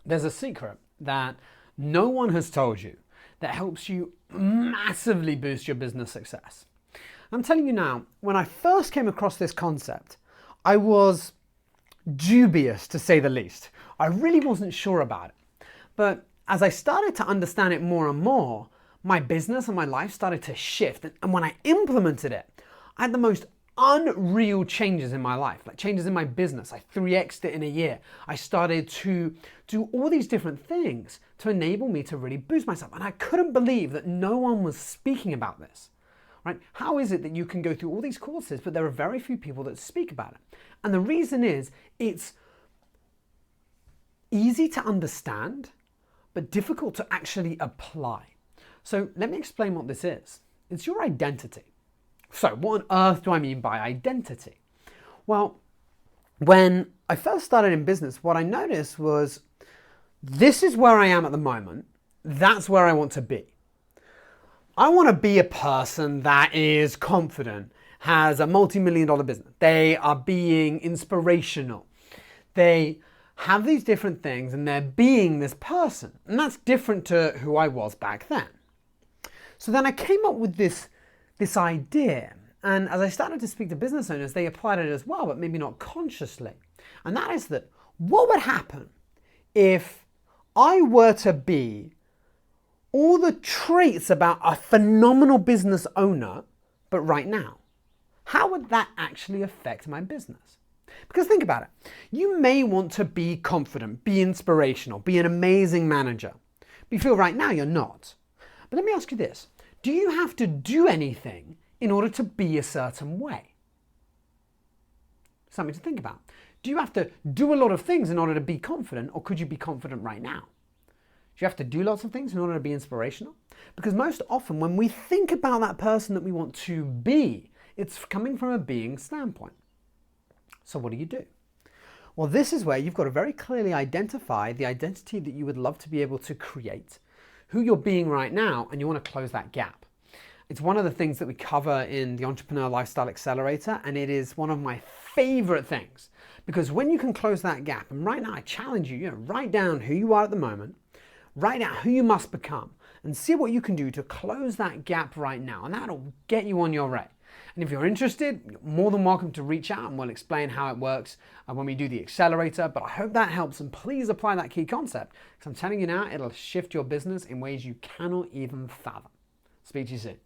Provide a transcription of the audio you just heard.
There's a secret that no one has told you that helps you massively boost your business success. I'm telling you now, when I first came across this concept, I was dubious, to say the least. I really wasn't sure about it. But as I started to understand it more and more, my business and my life started to shift. And when I implemented it, I had the most unreal changes in my life, like changes in my business. I 3x'd it in a year. I started to do all these different things to enable me to really boost myself. And I couldn't believe that no one was speaking about this, right? How is it that you can go through all these courses, but there are very few people that speak about it? And the reason is it's easy to understand, but difficult to actually apply. So let me explain what this is. It's your identity. So what on earth do I mean by identity? Well, when I first started in business, what I noticed was this is where I am at the moment. That's where I want to be. I want to be a person that is confident, has a multi-million-dollar business. They are being inspirational. They have these different things and they're being this person. And that's different to who I was back then. So then I came up with this idea. And as I started to speak to business owners, they applied it as well, but maybe not consciously. And that is that what would happen if I were to be all the traits about a phenomenal business owner, but right now? How would that actually affect my business? Because think about it. You may want to be confident, be inspirational, be an amazing manager, but you feel right now you're not. But let me ask you this. Do you have to do anything in order to be a certain way? Something to think about. Do you have to do a lot of things in order to be confident, or could you be confident right now? Do you have to do lots of things in order to be inspirational? Because most often when we think about that person that we want to be, it's coming from a being standpoint. So what do? Well, this is where you've got to very clearly identify the identity that you would love to be able to create, who you're being right now, and you want to close that gap. It's one of the things that we cover in the Entrepreneur Lifestyle Accelerator, and it is one of my favorite things, because when you can close that gap, and right now I challenge you, write down who you are at the moment, write out who you must become, and see what you can do to close that gap right now, and that'll get you on your way. And if you're interested, you're more than welcome to reach out and we'll explain how it works when we do the accelerator. But I hope that helps, and please apply that key concept, because I'm telling you now, it'll shift your business in ways you cannot even fathom. Speak to you soon.